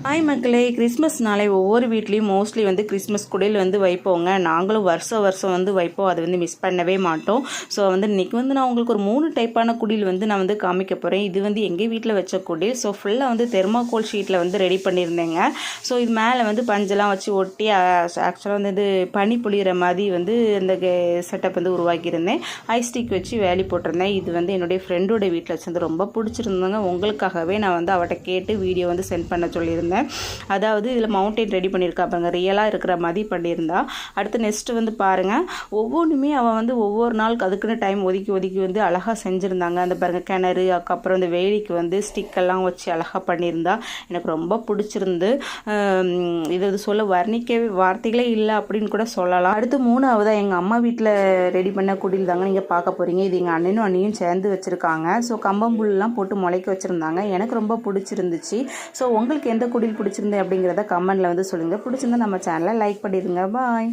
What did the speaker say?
Hi மக்களே, கிறிஸ்மஸ்னாலே ஒவ்வொரு வீட்லேயும் மோஸ்ட்லி வந்து கிறிஸ்மஸ் குடில் வந்து வைப்போங்க. நாங்களும் வருஷம் வந்து வைப்போம். அதை வந்து மிஸ் பண்ணவே மாட்டோம். ஸோ வந்து இன்றைக்கி வந்து நான் உங்களுக்கு ஒரு 3 டைப்பான குடில் வந்து நான் வந்து காமிக்க போகிறேன். இது வந்து எங்கள் வீட்டில் வச்ச குடில். ஸோ ஃபுல்லாக வந்து தெர்மாக்கோல் ஷீட்டில் வந்து ரெடி பண்ணியிருந்தேங்க. ஸோ இது மேலே வந்து பஞ்செல்லாம் வச்சு ஒட்டி ஆக்சுவலாக வந்து இது பனி புளிகிற மாதிரி வந்து இந்த செட்டப் வந்து உருவாக்கியிருந்தேன். ஐஸ்டிக் வச்சு வேலி போட்டிருந்தேன். இது வந்து என்னுடைய ஃப்ரெண்டோட வீட்டில் வச்சு ரொம்ப பிடிச்சிருந்தாங்க. உங்களுக்காகவே நான் வந்து அவட்ட கேட்டு வீடியோ வந்து சென்ட் பண்ண சொல்லியிருந்தேன். அதாவது இதில் மவுண்டைன் ரெடி பண்ணியிருக்கா பாருங்க, ரியலாக இருக்கிற மாதிரி பண்ணியிருந்தா. அடுத்து நெக்ஸ்ட்டு வந்து பாருங்கள், ஒவ்வொன்றுமே அவன் வந்து ஒவ்வொரு நாளுக்கு அதுக்குன்னு டைம் ஒதுக்கி வந்து அழகாக செஞ்சுருந்தாங்க. அந்த பாருங்கள் கிணறு, அதுக்கப்புறம் இந்த வேலிக்கு வந்து ஸ்டிக்கெல்லாம் வச்சு அழகாக பண்ணியிருந்தா. எனக்கு ரொம்ப பிடிச்சிருந்து. இது சொல்ல வர்ணிக்கவே வார்த்தைகளே இல்லை அப்படின்னு கூட சொல்லலாம். அடுத்து 3ஆவதாக எங்கள் அம்மா வீட்டில் ரெடி பண்ண குடில் தாங்க நீங்கள் பார்க்க போகிறீங்க. இது எங்கள் அண்ணனும் அண்ணியும் சேர்ந்து வச்சுருக்காங்க. ஸோ கம்பம்புல்லாம் போட்டு முளைக்க வச்சுருந்தாங்க. எனக்கு ரொம்ப பிடிச்சிருந்துச்சு. ஸோ உங்களுக்கு எந்த குடில் பிடிச்சிருந்தேன் அப்படிங்கிறத கமெண்ட்டில் வந்து சொல்லுங்கள். பிடிச்சிருந்தா நம்ம சேனலை லைக் பண்ணிடுங்க. பாய்.